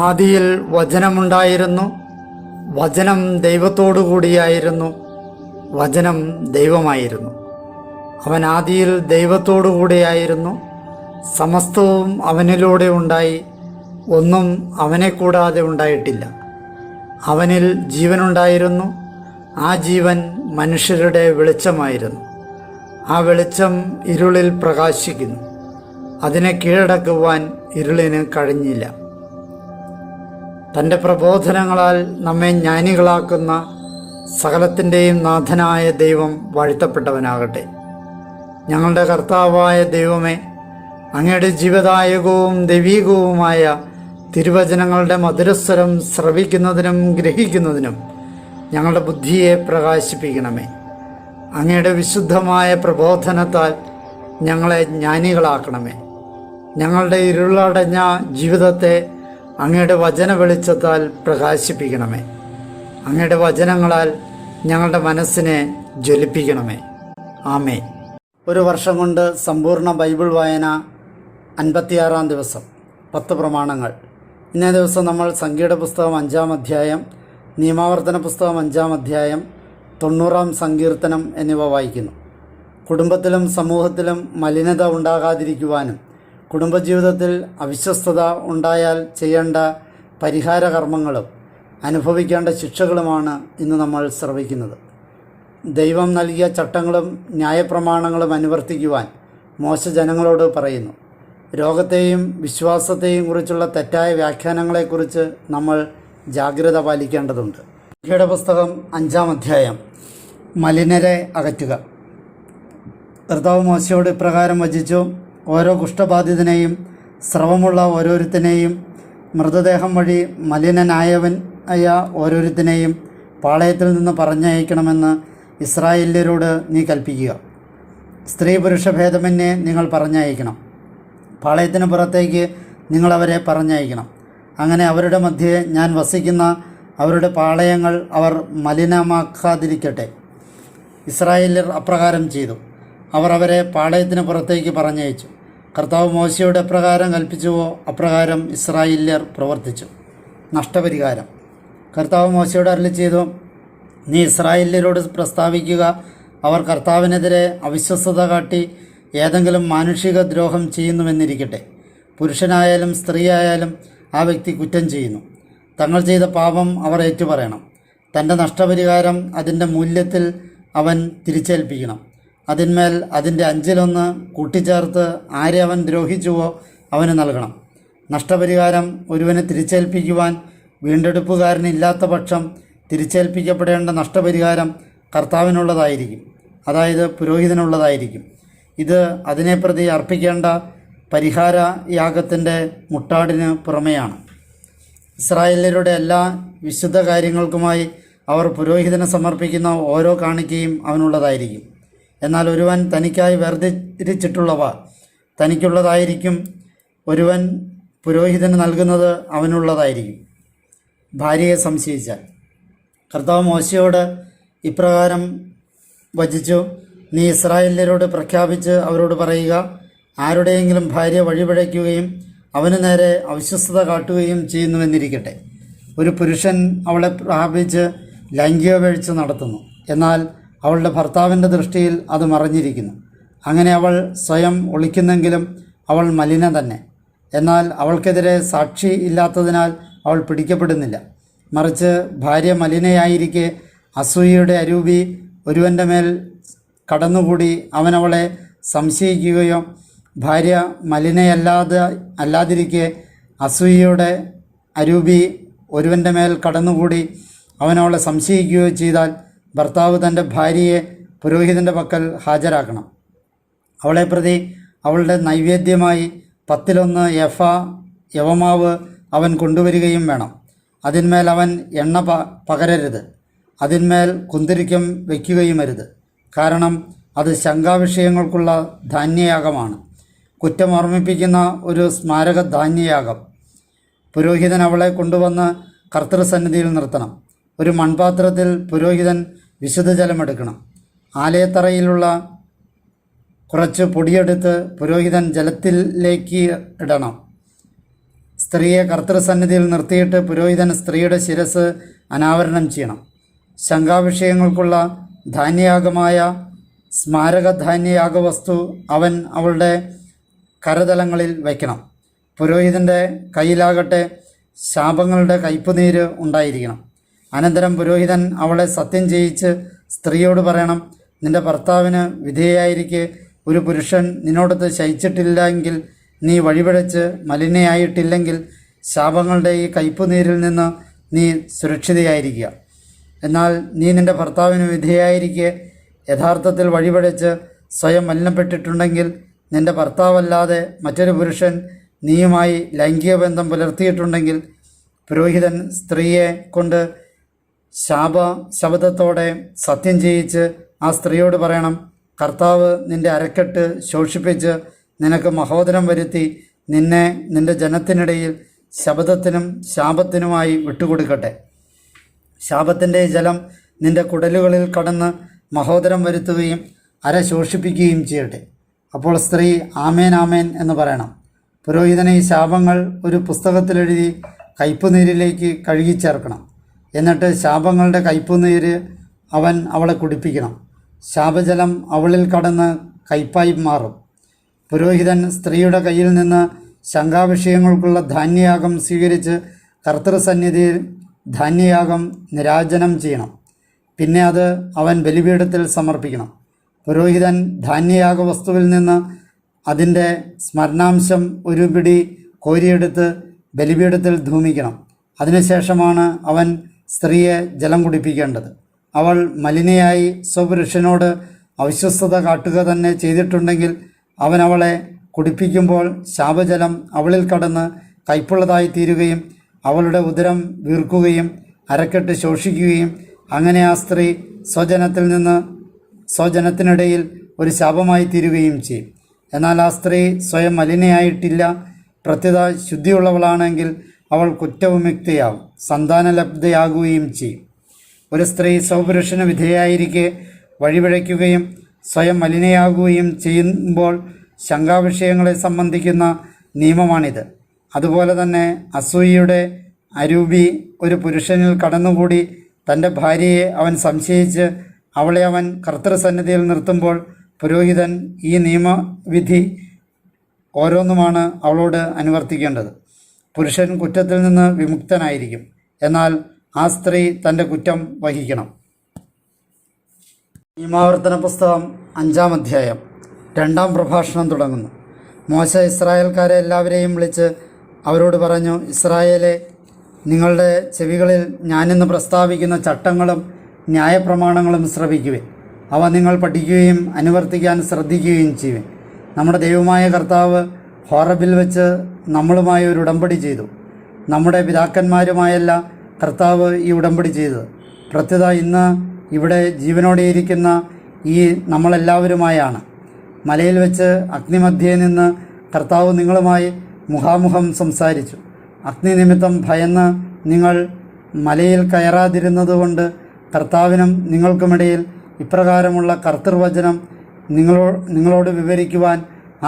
ആദിയിൽ വചനമുണ്ടായിരുന്നു, വചനം ദൈവത്തോടു കൂടിയായിരുന്നു, വചനം ദൈവമായിരുന്നു. അവൻ ആദിയിൽ ദൈവത്തോടു കൂടിയായിരുന്നു. സമസ്തവും അവനിലൂടെ ഉണ്ടായി, ഒന്നും അവനെ കൂടാതെ ഉണ്ടായിട്ടില്ല. അവനിൽ ജീവനുണ്ടായിരുന്നു, ആ ജീവൻ മനുഷ്യരുടെ വെളിച്ചമായിരുന്നു. ആ വെളിച്ചം ഇരുളിൽ പ്രകാശിക്കുന്നു, അതിനെ കീഴടക്കുവാൻ ഇരുളിന് കഴിഞ്ഞില്ല. തൻ്റെ പ്രബോധനങ്ങളാൽ നമ്മെ ജ്ഞാനികളാക്കുന്ന സകലത്തിൻ്റെയും നാഥനായ ദൈവം വാഴ്ത്തപ്പെട്ടവനാകട്ടെ. ഞങ്ങളുടെ കർത്താവായ ദൈവമേ, അങ്ങയുടെ ജീവദായകവും ദൈവീകവുമായ തിരുവചനങ്ങളുടെ മധുരസ്വരം ശ്രവിക്കുന്നതിനും ഗ്രഹിക്കുന്നതിനും ഞങ്ങളുടെ ബുദ്ധിയെ പ്രകാശിപ്പിക്കണമേ. അങ്ങയുടെ വിശുദ്ധമായ പ്രബോധനത്താൽ ഞങ്ങളെ ജ്ഞാനികളാക്കണമേ. ഞങ്ങളുടെ ഇരുളടഞ്ഞ ജീവിതത്തെ അങ്ങയുടെ വചന വെളിച്ചത്താൽ പ്രകാശിപ്പിക്കണമേ. അങ്ങയുടെ വചനങ്ങളാൽ ഞങ്ങളുടെ മനസ്സിനെ ജ്വലിപ്പിക്കണമേ. ആമേൻ. ഒരു വർഷം കൊണ്ട് സമ്പൂർണ്ണ ബൈബിൾ വായന 56-ാം ദിവസം. 10 പ്രമാണങ്ങൾ. ഇന്നേ ദിവസം നമ്മൾ സംഖ്യയുടെ പുസ്തകം 5-ാം അധ്യായം, നിയമാവർത്തന പുസ്തകം 5-ാം അധ്യായം, 90-ാം സങ്കീർത്തനം എന്നിവ വായിക്കുന്നു. കുടുംബത്തിലും സമൂഹത്തിലും മലിനത ഉണ്ടാകാതിരിക്കുവാനും കുടുംബജീവിതത്തിൽ അവിശ്വസ്തത ഉണ്ടായാൽ ചെയ്യേണ്ട പരിഹാര കർമ്മങ്ങളും അനുഭവിക്കേണ്ട ശിക്ഷകളുമാണ് ഇന്ന് നമ്മൾ ശ്രവിക്കുന്നത്. ദൈവം നൽകിയ ചട്ടങ്ങളും ന്യായപ്രമാണങ്ങളും അനുവർത്തിക്കുവാൻ മോശ ജനങ്ങളോട് പറയുന്നു. രോഗത്തെയും വിശ്വാസത്തെയും കുറിച്ചുള്ള തെറ്റായ വ്യാഖ്യാനങ്ങളെക്കുറിച്ച് നമ്മൾ ജാഗ്രത പാലിക്കേണ്ടതുണ്ട്. സംഖ്യയുടെ പുസ്തകം 5-ാം അധ്യായം. മലിനരെ അകറ്റുക. കർത്താവ് മോശയോട് ഇപ്രകാരം വചിച്ചു: ഓരോ കുഷ്ഠബാധിതനെയും സ്രവമുള്ള ഓരോരുത്തനെയും മൃതദേഹം വഴി മലിനനായവനായ ഓരോരുത്തനെയും പാളയത്തിൽ നിന്ന് പറഞ്ഞയക്കണമെന്ന് ഇസ്രായേല്യരോട് നീ കൽപ്പിക്കുക. സ്ത്രീ പുരുഷ ഭേദമന്യേ നിങ്ങൾ പറഞ്ഞയക്കണം. പാളയത്തിന് പുറത്തേക്ക് നിങ്ങളവരെ പറഞ്ഞയക്കണം. അങ്ങനെ അവരുടെ മധ്യേ ഞാൻ വസിക്കുന്ന അവരുടെ പാളയങ്ങൾ അവർ മലിനമാക്കാതിരിക്കട്ടെ. ഇസ്രായേല്യർ അപ്രകാരം ചെയ്തു. അവർ അവരെ പാളയത്തിന് പുറത്തേക്ക് പറഞ്ഞയച്ചു. കർത്താവ് മോശയോട് എപ്രകാരം കൽപ്പിച്ചുവോ അപ്രകാരം ഇസ്രായേല്യർ പ്രവർത്തിച്ചു. നഷ്ടപരിഹാരം. കർത്താവ് മോശയോട് അരുളി ചെയ്തു: നീ ഇസ്രായേല്യരോട് പ്രസ്താവിക്കുക, അവർ കർത്താവിനെതിരെ അവിശ്വസ്തത കാട്ടി ഏതെങ്കിലും മാനുഷിക ദ്രോഹം ചെയ്യുന്നുവെന്നിരിക്കട്ടെ. പുരുഷനായാലും സ്ത്രീയായാലും ആ വ്യക്തി കുറ്റം ചെയ്യുന്നു. തങ്ങൾ ചെയ്ത പാപം അവർ ഏറ്റുപറയണം. തൻ്റെ നഷ്ടപരിഹാരം അതിൻ്റെ മൂല്യത്തിൽ അവൻ തിരിച്ചേൽപ്പിക്കണം. അതിന്മേൽ അതിൻ്റെ 5-1 കൂട്ടിച്ചേർത്ത് ആരെ അവൻ ദ്രോഹിച്ചുവോ അവന് നൽകണം. നഷ്ടപരിഹാരം ഒരുവനെ തിരിച്ചേൽപ്പിക്കുവാൻ വീണ്ടെടുപ്പുകാരനില്ലാത്ത പക്ഷം തിരിച്ചേൽപ്പിക്കപ്പെടേണ്ട നഷ്ടപരിഹാരം കർത്താവിനുള്ളതായിരിക്കും, അതായത് പുരോഹിതനുള്ളതായിരിക്കും. ഇത് അതിനെ പ്രതി അർപ്പിക്കേണ്ട പരിഹാര യാഗത്തിൻ്റെ മുട്ടാടിന് പുറമെയാണ്. ഇസ്രായേല്യരുടെ എല്ലാ വിശുദ്ധ കാര്യങ്ങൾക്കുമായി അവർ പുരോഹിതന് സമർപ്പിക്കുന്ന ഓരോ കാണിക്കയും അവനുള്ളതായിരിക്കും. എന്നാൽ ഒരുവൻ തനിക്കായി വേർതിരിച്ചിട്ടുള്ളവ തനിക്കുള്ളതായിരിക്കും. ഒരുവൻ പുരോഹിതന് നൽകുന്നത് അവനുള്ളതായിരിക്കും. ഭാര്യയെ സംശയിച്ചാൽ. കർത്താവ് മോശയോട് ഇപ്രകാരം വചിച്ചു: നീ ഇസ്രായേല്യരോട് പ്രഖ്യാപിച്ച് അവരോട് പറയുക, ആരുടെയെങ്കിലും ഭാര്യ വഴിപിഴയ്ക്കുകയും അവന് നേരെ അവിശ്വസ്തത കാട്ടുകയും ചെയ്യുന്നുവെന്നിരിക്കട്ടെ. ഒരു പുരുഷൻ അവളെ പ്രാപിച്ച് ലൈംഗിക വീഴ്ച നടത്തുന്നു, എന്നാൽ അവളുടെ ഭർത്താവിൻ്റെ ദൃഷ്ടിയിൽ അത് മറഞ്ഞിരിക്കുന്നു. അങ്ങനെ അവൾ സ്വയം ഒളിക്കുന്നെങ്കിലും അവൾ മലിന തന്നെ. എന്നാൽ അവൾക്കെതിരെ സാക്ഷി ഇല്ലാത്തതിനാൽ അവൾ പിടിക്കപ്പെടുന്നില്ല. മറിച്ച് ഭാര്യ മലിനയായിരിക്കെ അസൂയയുടെ അരൂപി ഒരുവൻ്റെ മേൽ കടന്നുകൂടി അവനവളെ സംശയിക്കുകയോ ഭാര്യ അല്ലാതിരിക്കെ അസൂയയുടെ അരൂപി ഒരുവൻ്റെ മേൽ കടന്നുകൂടി അവനവളെ സംശയിക്കുകയോ ചെയ്താൽ ഭർത്താവ് തൻ്റെ ഭാര്യയെ പുരോഹിതൻ്റെ പക്കൽ ഹാജരാക്കണം. അവളെ പ്രതി അവളുടെ നൈവേദ്യമായി 10-1 എഫ യവമാവ് അവൻ കൊണ്ടുവരികയും വേണം. അതിന്മേൽ അവൻ എണ്ണ പകരരുത്. അതിന്മേൽ കുന്തിരിക്കം വയ്ക്കുകയുമരുത്. കാരണം അത് ശങ്കാവിഷയങ്ങൾക്കുള്ള ധാന്യയാഗമാണ്, കുറ്റം ഓർമ്മിപ്പിക്കുന്ന ഒരു സ്മാരക ധാന്യയാഗം. പുരോഹിതൻ അവളെ കൊണ്ടുവന്ന് കർത്തൃസന്നിധിയിൽ നിർത്തണം. ഒരു മൺപാത്രത്തിൽ പുരോഹിതൻ വിശുദ്ധജലമെടുക്കണം. ആലയത്തറയിലുള്ള കുറച്ച് പൊടിയെടുത്ത് പുരോഹിതൻ ജലത്തിലേക്ക് ഇടണം. സ്ത്രീയെ കർത്തൃസന്നിധിയിൽ നിർത്തിയിട്ട് പുരോഹിതൻ സ്ത്രീയുടെ ശിരസ് അനാവരണം ചെയ്യണം. ശങ്കാവിഷയങ്ങൾക്കുള്ള ധാന്യയാഗമായ സ്മാരകധാന്യയാഗ വസ്തു അവൻ അവളുടെ കരതലങ്ങളിൽ വയ്ക്കണം. പുരോഹിതൻ്റെ കയ്യിലാകട്ടെ ശാപങ്ങളുടെ കയ്പുനീര് ഉണ്ടായിരിക്കണം. അനന്തരം പുരോഹിതൻ അവളെ സത്യം ചെയ്യിച്ച് സ്ത്രീയോട് പറയണം, നിന്റെ ഭർത്താവിന് വിധേയായിരിക്കെ ഒരു പുരുഷൻ നിന്നോടൊത്ത് ശയിച്ചിട്ടില്ലെങ്കിൽ, നീ വഴിപിഴച്ച് മലിനയായിട്ടില്ലെങ്കിൽ ശാപങ്ങളുടെ ഈ കയ്പുനീരിൽ നിന്ന് നീ സുരക്ഷിതയായിരിക്കുക. എന്നാൽ നീ നിന്റെ ഭർത്താവിന് വിധേയായിരിക്കെ യഥാർത്ഥത്തിൽ വഴിപിഴച്ച് സ്വയം മലിനപ്പെട്ടിട്ടുണ്ടെങ്കിൽ, നിന്റെ ഭർത്താവല്ലാതെ മറ്റൊരു പുരുഷൻ നീയുമായി ലൈംഗിക ബന്ധം പുലർത്തിയിട്ടുണ്ടെങ്കിൽ, പുരോഹിതൻ സ്ത്രീയെ കൊണ്ട് ശബദത്തോടെ സത്യം ചെയ്യിച്ച് ആ സ്ത്രീയോട് പറയണം, കർത്താവ് നിന്റെ അരക്കെട്ട് ശോഷിപ്പിച്ച് നിനക്ക് മഹോദരം വരുത്തി നിന്നെ നിന്റെ ജനത്തിനിടയിൽ ശബദത്തിനും ശാപത്തിനുമായി വിട്ടുകൊടുക്കട്ടെ. ശാപത്തിൻ്റെ ജലം നിന്റെ കുടലുകളിൽ കടന്ന് മഹോദരം വരുത്തുകയും അര ശോഷിപ്പിക്കുകയും ചെയ്യട്ടെ. അപ്പോൾ സ്ത്രീ ആമേൻ ആമേൻ എന്ന് പറയണം. പുരോഹിതനെ ഈ ശാപങ്ങൾ ഒരു പുസ്തകത്തിലെഴുതി കയ്പുനീരിലേക്ക് കഴുകിച്ചേർക്കണം. എന്നിട്ട് ശാപങ്ങളുടെ കയ്പുനീര് അവൻ അവളെ കുടിപ്പിക്കണം. ശാപജലം അവളിൽ കടന്ന് കയ്പായി മാറും. പുരോഹിതൻ സ്ത്രീയുടെ കയ്യിൽ നിന്ന് ശങ്കാവിഷയങ്ങൾക്കുള്ള ധാന്യയാഗം സ്വീകരിച്ച് കർത്തൃസന്നിധിയിൽ ധാന്യയാഗം നിരാജനം ചെയ്യണം. പിന്നെ അത് അവൻ ബലിപീഠത്തിൽ സമർപ്പിക്കണം. പുരോഹിതൻ ധാന്യയാഗ വസ്തുവിൽ നിന്ന് അതിൻ്റെ സ്മരണാംശം ഒരു പിടി കോരിയെടുത്ത് ബലിപീഠത്തിൽ ധൂമിക്കണം. അതിനുശേഷമാണ് അവൻ സ്ത്രീയെ ജലം കുടിപ്പിക്കേണ്ടത്. അവൾ മലിനയായി സ്വപുരുഷനോട് അവിശ്വസ്തത കാട്ടുക തന്നെ ചെയ്തിട്ടുണ്ടെങ്കിൽ, അവൻ അവളെ കുടിപ്പിക്കുമ്പോൾ ശാപജലം അവളിൽ കടന്ന് കയ്പുള്ളതായി തീരുകയും അവളുടെ ഉദരം വീർക്കുകയും അരക്കെട്ട് ശോഷിക്കുകയും അങ്ങനെ ആ സ്ത്രീ സ്വജനത്തിനിടയിൽ ഒരു ശാപമായി തീരുകയും ചെയ്യും. എന്നാൽ ആ സ്ത്രീ സ്വയം മലിനയായിട്ടില്ല, പ്രത്യുത ശുദ്ധിയുള്ളവളാണെങ്കിൽ അവൾ കുറ്റവിമുക്തയാവും, സന്താനലബ്ധയാകുകയും ചെയ്യും. ഒരു സ്ത്രീ സ്വപുരുഷന് വിധേയായിരിക്കെ വഴിപിഴയ്ക്കുകയും സ്വയം മലിനയാകുകയും ചെയ്യുമ്പോൾ ശങ്കാവിഷയങ്ങളെ സംബന്ധിക്കുന്ന നിയമമാണിത്. അതുപോലെ തന്നെ അസൂയയുടെ അരൂപി ഒരു പുരുഷനിൽ കടന്നുകൂടി തൻ്റെ ഭാര്യയെ അവൻ സംശയിച്ച് അവളെ അവൻ കർത്തൃസന്നിധിയിൽ നിർത്തുമ്പോൾ പുരോഹിതൻ ഈ നിയമവിധി ഓരോന്നുമാണ് അവളോട് അനുവർത്തിക്കേണ്ടത്. പുരുഷൻ കുറ്റത്തിൽ നിന്ന് വിമുക്തനായിരിക്കും, എന്നാൽ ആ സ്ത്രീ തൻ്റെ കുറ്റം വഹിക്കണം. നിയമാവർത്തന പുസ്തകം 5-ാം അധ്യായം 2-ാം പ്രഭാഷണം തുടങ്ങുന്നു. മോശ ഇസ്രായേൽക്കാരെ എല്ലാവരെയും വിളിച്ച് അവരോട് പറഞ്ഞു, ഇസ്രായേലെ, നിങ്ങളുടെ ചെവികളിൽ ഞാനിന്ന് പ്രസ്താവിക്കുന്ന ചട്ടങ്ങളും ന്യായപ്രമാണങ്ങളും ശ്രവിക്കുവിൻ. അവ നിങ്ങൾ പഠിക്കുകയും അനുവർത്തിക്കാൻ ശ്രദ്ധിക്കുകയും ചെയ്യുവിൻ. നമ്മുടെ ദൈവമായ കർത്താവ് ഹോറബിൽ വെച്ച് നമ്മളുമായി ഒരു ഉടമ്പടി ചെയ്തു. നമ്മുടെ പിതാക്കന്മാരുമായല്ല കർത്താവ് ഈ ഉടമ്പടി ചെയ്തത്. പ്രത്യുത ഇന്ന് ഇവിടെ ജീവനോടെയിരിക്കുന്ന ഈ നമ്മളെല്ലാവരുമായാണ്. മലയിൽ വെച്ച് അഗ്നിമധ്യേ നിന്ന് കർത്താവ് നിങ്ങളുമായി മുഖാമുഖം സംസാരിച്ചു. അഗ്നി നിമിത്തം ഭയന്ന് നിങ്ങൾ മലയിൽ കയറാതിരുന്നതുകൊണ്ട് കർത്താവിനും നിങ്ങൾക്കുമിടയിൽ ഇപ്രകാരമുള്ള കർത്തൃവചനം നിങ്ങളോട് വിവരിക്കുവാൻ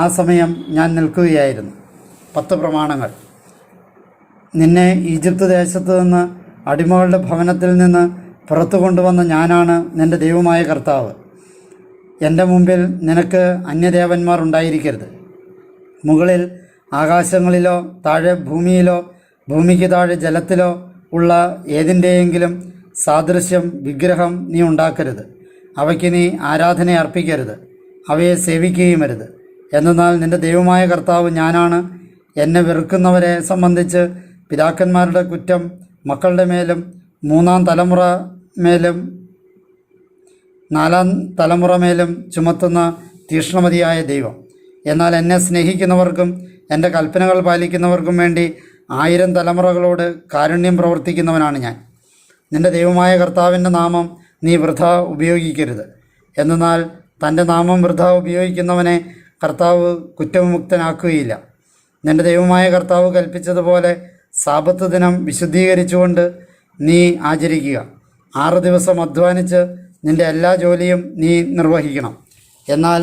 ആ സമയം ഞാൻ നിൽക്കുകയായിരുന്നു. 10 പ്രമാണങ്ങൾ. നിന്നെ ഈജിപ്ത് ദേശത്ത് നിന്ന് അടിമകളുടെ ഭവനത്തിൽ നിന്ന് പുറത്തു കൊണ്ടുവന്ന ഞാനാണ് നിൻ്റെ ദൈവമായ കർത്താവ്. എൻ്റെ മുമ്പിൽ നിനക്ക് അന്യദേവന്മാർ ഉണ്ടായിരിക്കരുത്. മുകളിൽ ആകാശങ്ങളിലോ താഴെ ഭൂമിയിലോ ഭൂമിക്ക് താഴെ ജലത്തിലോ ഉള്ള ഏതിൻ്റെയെങ്കിലും സാദൃശ്യം വിഗ്രഹം നീ ഉണ്ടാക്കരുത്. അവയ്ക്ക് നീ ആരാധന അർപ്പിക്കരുത്, അവയെ സേവിക്കുകയുമരുത്. എന്നാൽ നിൻ്റെ ദൈവമായ കർത്താവ് ഞാനാണ്. എന്നെ വെറുക്കുന്നവരെ സംബന്ധിച്ച് പിതാക്കന്മാരുടെ കുറ്റം മക്കളുടെ മേലും 3-ാം തലമുറ മേലും 4-ാം തലമുറ മേലും ചുമത്തുന്ന തീക്ഷ്ണമതിയായ ദൈവം. എന്നാൽ എന്നെ സ്നേഹിക്കുന്നവർക്കും എൻ്റെ കൽപ്പനകൾ പാലിക്കുന്നവർക്കും വേണ്ടി 1000 തലമുറകളോട് കാരുണ്യം പ്രവർത്തിക്കുന്നവനാണ് ഞാൻ. നിൻ്റെ ദൈവമായ കർത്താവിൻ്റെ നാമം നീ വൃഥ ഉപയോഗിക്കരുത്. എന്നാൽ തൻ്റെ നാമം വൃഥ ഉപയോഗിക്കുന്നവനെ കർത്താവ് കുറ്റവിമുക്തനാക്കുകയില്ല. നിൻ്റെ ദൈവമായ കർത്താവ് കൽപ്പിച്ചതുപോലെ സാബത്ത് ദിനം വിശുദ്ധീകരിച്ചുകൊണ്ട് നീ ആചരിക്കുക. 6 ദിവസം അധ്വാനിച്ച് നിൻ്റെ എല്ലാ ജോലിയും നീ നിർവഹിക്കണം. എന്നാൽ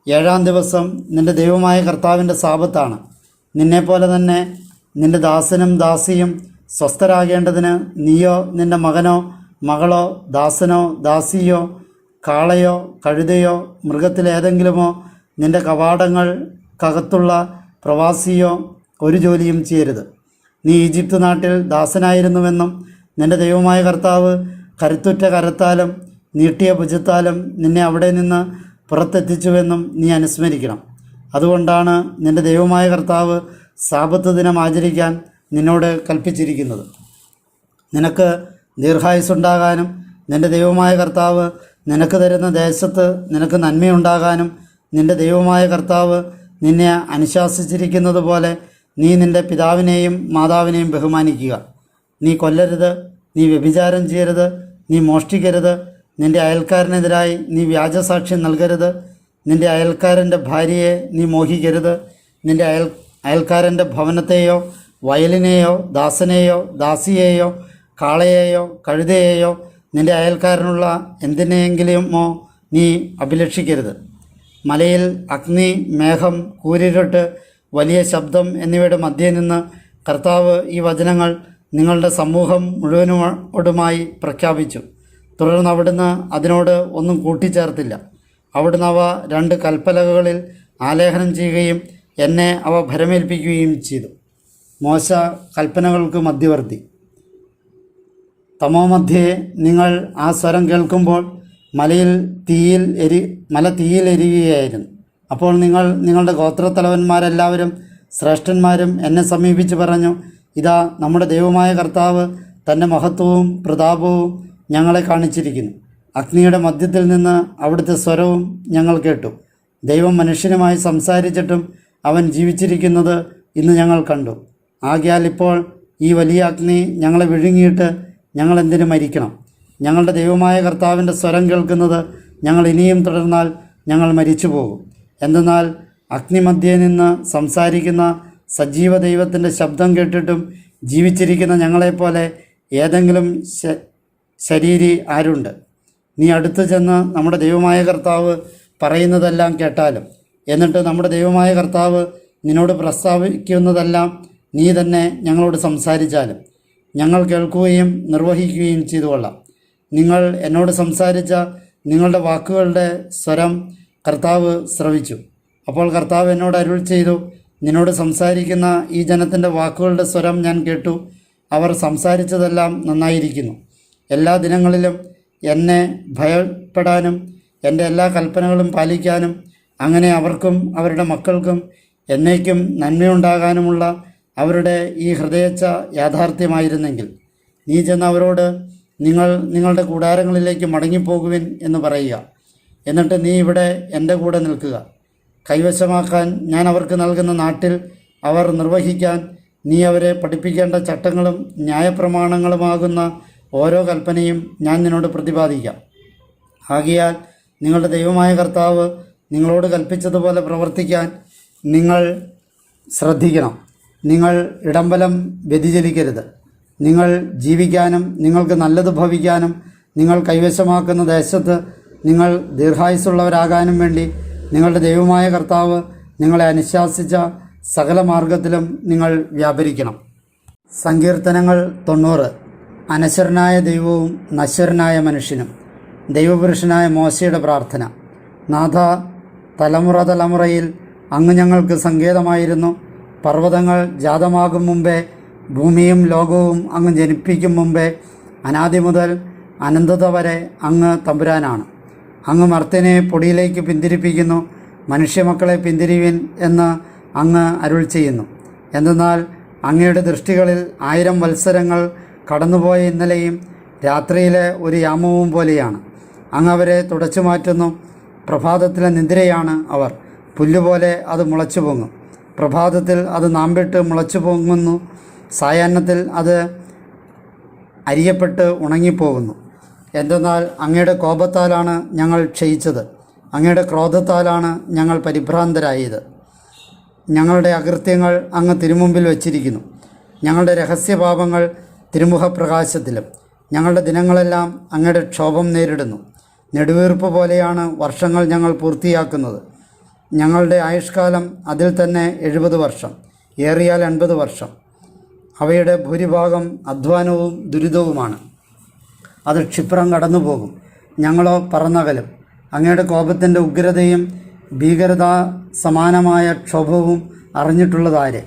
7-ാം ദിവസം നിൻ്റെ ദൈവമായ കർത്താവിൻ്റെ സാബത്താണ്. നിന്നെപ്പോലെ തന്നെ നിന്റെ ദാസനും ദാസിയും സ്വസ്ഥരാകേണ്ടതിന് നീയോ നിന്റെ മകനോ മകളോ ദാസനോ ദാസിയോ കാളയോ കഴുതയോ മൃഗത്തിലേതെങ്കിലുമോ നിന്റെ കവാടങ്ങൾക്കകത്തുള്ള പ്രവാസിയോ ഒരു ജോലിയും ചെയ്യരുത്. നീ ഈജിപ്ത് നാട്ടിൽ ദാസനായിരുന്നുവെന്നും നിന്റെ ദൈവമായ കർത്താവ് കരുത്തുറ്റ കരത്താലും നീട്ടിയ ഭുജത്താലും നിന്നെ അവിടെ നിന്ന് പുറത്തെത്തിച്ചുവെന്നും നീ അനുസ്മരിക്കണം. അതുകൊണ്ടാണ് നിന്റെ ദൈവമായ കർത്താവ് സാബത്ത് ദിനം ആചരിക്കാൻ നിന്നോട് കൽപ്പിച്ചിരിക്കുന്നത്. നിനക്ക് ദീർഘായുസ്സുണ്ടാകാനും നിന്റെ ദൈവമായ കർത്താവ് നിനക്ക് തരുന്ന ദേശത്ത് നിനക്ക് നന്മയുണ്ടാകാനും നിന്റെ ദൈവമായ കർത്താവ് നിന്നെ അനുശാസിച്ചിരിക്കുന്നത് പോലെ നീ നിന്റെ പിതാവിനെയും മാതാവിനെയും ബഹുമാനിക്കുക. നീ കൊല്ലരുത്, നീ വ്യഭിചാരം ചെയ്യരുത്, നീ മോഷ്ടിക്കരുത്, നിന്റെ അയൽക്കാരനെതിരായി നീ വ്യാജസാക്ഷ്യം നൽകരുത്, നിന്റെ അയൽക്കാരൻ്റെ ഭാര്യയെ നീ മോഹിക്കരുത്, നിന്റെ അയൽക്കാരൻ്റെ ഭവനത്തെയോ വയലിനെയോ ദാസനെയോ ദാസിയെയോ കാളയെയോ കഴുതയെയോ നിന്റെ അയൽക്കാരനുള്ള എന്തിനെങ്കിലുമോ നീ അഭിലഷിക്കരുത്. മലയിൽ അഗ്നി, മേഘം, കൂരിരുട്ട്, വലിയ ശബ്ദം എന്നിവയുടെ മധ്യേ നിന്ന് കർത്താവ് ഈ വചനങ്ങൾ നിങ്ങളുടെ സമൂഹം മുഴുവനോടുമായി പ്രഖ്യാപിച്ചു. തുടർന്ന് അവിടുന്ന് അതിനോട് ഒന്നും കൂട്ടിച്ചേർത്തില്ല. അവിടുന്ന് അവ 2 കൽപ്പലകകളിൽ ആലേഖനം ചെയ്യുകയും എന്നെ അവ ഭരമേൽപ്പിക്കുകയും ചെയ്തു. മോശ കൽപ്പനകൾക്ക് മധ്യവർത്തി. തമോമധ്യേ നിങ്ങൾ ആ സ്വരം കേൾക്കുമ്പോൾ മല തീയിൽ എരിയുകയായിരുന്നു. അപ്പോൾ നിങ്ങൾ നിങ്ങളുടെ ഗോത്രത്തലവന്മാരെല്ലാവരും ശ്രേഷ്ഠന്മാരും എന്നെ സമീപിച്ച് പറഞ്ഞു, ഇതാ നമ്മുടെ ദൈവമായ കർത്താവ് തൻ്റെ മഹത്വവും പ്രതാപവും ഞങ്ങളെ കാണിച്ചിരിക്കുന്നു. അഗ്നിയുടെ മധ്യത്തിൽ നിന്ന് അവിടുത്തെ സ്വരവും ഞങ്ങൾ കേട്ടു. ദൈവം മനുഷ്യനുമായി സംസാരിച്ചിട്ടും അവൻ ജീവിച്ചിരിക്കുന്നത് ഇന്ന് ഞങ്ങൾ കണ്ടു. ആകയാൽ ഇപ്പോൾ ഈ വലിയ അഗ്നി ഞങ്ങളെ വിഴുങ്ങിയിട്ട് ഞങ്ങൾ എന്തിനു മരിക്കണം? ഞങ്ങളുടെ ദൈവമായ കർത്താവിൻ്റെ സ്വരം കേൾക്കുന്നത് ഞങ്ങൾ ഇനിയും തുടർന്നാൽ ഞങ്ങൾ മരിച്ചു പോകും. എന്തെന്നാൽ അഗ്നിമധ്യേ നിന്ന് സംസാരിക്കുന്ന സജീവ ദൈവത്തിൻ്റെ ശബ്ദം കേട്ടിട്ടും ജീവിച്ചിരിക്കുന്ന ഞങ്ങളെപ്പോലെ ഏതെങ്കിലും ശരീരി ആരുണ്ട്? നീ അടുത്ത് ചെന്ന് നമ്മുടെ ദൈവമായ കർത്താവ് പറയുന്നതെല്ലാം കേട്ടാലും, എന്നിട്ട് നമ്മുടെ ദൈവമായ കർത്താവ് നിന്നോട് പ്രസ്താവിക്കുന്നതെല്ലാം നീ തന്നെ ഞങ്ങളോട് സംസാരിച്ചാലും ഞങ്ങൾ കേൾക്കുകയും നിർവഹിക്കുകയും ചെയ്തു കൊള്ളാം. നിങ്ങൾ എന്നോട് സംസാരിച്ച നിങ്ങളുടെ വാക്കുകളുടെ സ്വരം കർത്താവ് ശ്രവിച്ചു. അപ്പോൾ കർത്താവ് എന്നോട് അരുൾ ചെയ്തു, നിന്നോട് സംസാരിക്കുന്ന ഈ ജനത്തിൻ്റെ വാക്കുകളുടെ സ്വരം ഞാൻ കേട്ടു. അവർ സംസാരിച്ചതെല്ലാം നന്നായിരിക്കുന്നു. എല്ലാ ദിനങ്ങളിലും എന്നെ ഭയപ്പെടാനും എൻ്റെ എല്ലാ കൽപ്പനകളും പാലിക്കാനും അങ്ങനെ അവർക്കും അവരുടെ മക്കൾക്കും എന്നേക്കും നന്മയുണ്ടാകാനുമുള്ള അവരുടെ ഈ ഹൃദയച്ച യാഥാർത്ഥ്യമായിരുന്നെങ്കിൽ നീ ചെന്ന് അവരോട് നിങ്ങളുടെ കൂടാരങ്ങളിലേക്ക് മടങ്ങിപ്പോകുവിൻ എന്ന് പറയുക. എന്നിട്ട് നീ ഇവിടെ എൻ്റെ കൂടെ നിൽക്കുക. കൈവശമാക്കാൻ ഞാൻ അവർക്ക് നൽകുന്ന നാട്ടിൽ അവർ നിർവഹിക്കാൻ നീ അവരെ പഠിപ്പിക്കേണ്ട ചട്ടങ്ങളും ന്യായപ്രമാണങ്ങളുമാകുന്ന ഓരോ കൽപ്പനയും ഞാൻ നിന്നോട് പ്രതിപാദിക്കാം. ആകയാൽ നിങ്ങളുടെ ദൈവമായ കർത്താവ് നിങ്ങളോട് കൽപ്പിച്ചതുപോലെ പ്രവർത്തിക്കാൻ നിങ്ങൾ ശ്രദ്ധിക്കണം. നിങ്ങൾ ഇടംബലം വ്യതിചലിക്കരുത്. നിങ്ങൾ ജീവിക്കാനും നിങ്ങൾക്ക് നല്ലത് ഭവിക്കാനും നിങ്ങൾ കൈവശമാക്കുന്ന ദേശത്ത് നിങ്ങൾ ദീർഘായുസ്സുള്ളവരാകാനും വേണ്ടി നിങ്ങളുടെ ദൈവമായ കർത്താവ് നിങ്ങളെ അനുശാസിച്ച സകല മാർഗത്തിലും നിങ്ങൾ വ്യാപരിക്കണം. സങ്കീർത്തനങ്ങൾ 90. അനശ്വരനായ ദൈവവും നശ്വരനായ മനുഷ്യനും. ദൈവപുരുഷനായ മോശയുടെ പ്രാർത്ഥന. നാഥ, തലമുറ തലമുറയിൽ അങ്ങ് ഞങ്ങൾക്ക് സങ്കേതമായിരുന്നു. പർവ്വതങ്ങൾ ജാതമാകും മുമ്പേ ഭൂമിയും ലോകവും അങ്ങ് ജനിപ്പിക്കും മുമ്പേ അനാദി മുതൽ അനന്തത വരെ അങ്ങ് തമ്പുരാനാണ്. അങ്ങ് മർത്യനെ പൊടിയിലേക്ക് പിന്തിരിപ്പിക്കുന്നു. മനുഷ്യമക്കളെ പിന്തിരിവിൻ എന്ന് അങ്ങ് അരുൾ ചെയ്യുന്നു. എന്തെന്നാൽ അങ്ങയുടെ ദൃഷ്ടികളിൽ 1000 വത്സരങ്ങൾ കടന്നുപോയ ഇന്നലെയും രാത്രിയിലെ ഒരു യാമവും പോലെയാണ്. അങ്ങ് അവരെ തുടച്ചു മാറ്റുന്നു. പ്രഭാതത്തിലെ നിദ്രയാണ് അവർ. പുല്ലുപോലെ അത് മുളച്ചു പൊങ്ങും. പ്രഭാതത്തിൽ അത് നാമ്പിട്ട് മുളച്ചു പൊങ്ങുന്നു. സായാഹ്നത്തിൽ അത് അരിയപ്പെട്ട് ഉണങ്ങിപ്പോകുന്നു. എന്തെന്നാൽ അങ്ങയുടെ കോപത്താലാണ് ഞങ്ങൾ ക്ഷയിച്ചത്. അങ്ങയുടെ ക്രോധത്താലാണ് ഞങ്ങൾ പരിഭ്രാന്തരായത്. ഞങ്ങളുടെ അകൃത്യങ്ങൾ അങ്ങ് തിരുമുമ്പിൽ വച്ചിരിക്കുന്നു. ഞങ്ങളുടെ രഹസ്യപാപങ്ങൾ തിരുമുഖപ്രകാശത്തിലും. ഞങ്ങളുടെ ദിനങ്ങളെല്ലാം അങ്ങയുടെ ക്ഷോഭം നേരിടുന്നു. നെടുവീർപ്പ് പോലെയാണ് വർഷങ്ങൾ ഞങ്ങൾ പൂർത്തിയാക്കുന്നത്. ഞങ്ങളുടെ ആയുഷ്കാലം അതിൽ തന്നെ 70 വർഷം, ഏറിയാൽ 80 വർഷം. അവയുടെ ഭൂരിഭാഗം അധ്വാനവും ദുരിതവുമാണ്. അത് ക്ഷിപ്രം കടന്നുപോകും, ഞങ്ങളോ പറന്നകലും. അങ്ങയുടെ കോപത്തിൻ്റെ ഉഗ്രതയും ഭീകരതാ സമാനമായ ക്ഷോഭവും അറിഞ്ഞിട്ടുള്ളതാര്?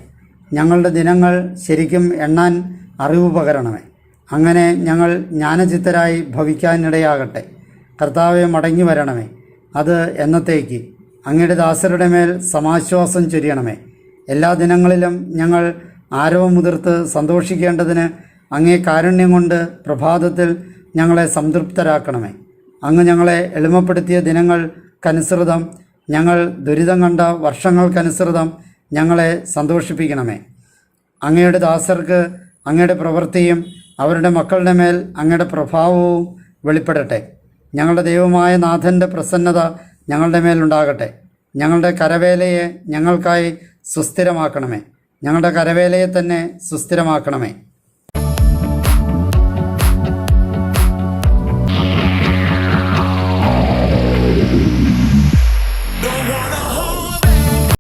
ഞങ്ങളുടെ ദിനങ്ങൾ ശരിക്കും എണ്ണാൻ അറിവ് പകരണമേ. അങ്ങനെ ഞങ്ങൾ ജ്ഞാനചിത്തരായി ഭവിക്കാനിടയാകട്ടെ. കർത്താവെ, മടങ്ങി വരണമേ. അത് എന്നത്തേക്ക്? അങ്ങയുടെ ദാസരുടെ മേൽ സമാശ്വാസം ചൊരിയണമേ. എല്ലാ ദിനങ്ങളിലും ഞങ്ങൾ ആരവമുതിർത്ത് സന്തോഷിക്കേണ്ടതിന് അങ്ങേ കാരുണ്യം കൊണ്ട് പ്രഭാതത്തിൽ ഞങ്ങളെ സംതൃപ്തരാക്കണമേ. അങ്ങ് ഞങ്ങളെ എളിമപ്പെടുത്തിയ ദിനങ്ങൾക്കനുസൃതം, ഞങ്ങൾ ദുരിതം കണ്ട വർഷങ്ങൾക്കനുസൃതം ഞങ്ങളെ സന്തോഷിപ്പിക്കണമേ. അങ്ങയുടെ ദാസർക്ക് അങ്ങയുടെ പ്രവൃത്തിയും അവരുടെ മക്കളുടെ മേൽ അങ്ങയുടെ പ്രഭാവവും വെളിപ്പെടട്ടെ. ഞങ്ങളുടെ ദൈവമായ നാഥൻ്റെ പ്രസന്നത ഞങ്ങളുടെ മേലുണ്ടാകട്ടെ. ഞങ്ങളുടെ കരവേലയെ ഞങ്ങൾക്കായി സുസ്ഥിരമാക്കണമേ. ഞങ്ങളുടെ കരവേലയെ തന്നെ സുസ്ഥിരമാക്കണമേ.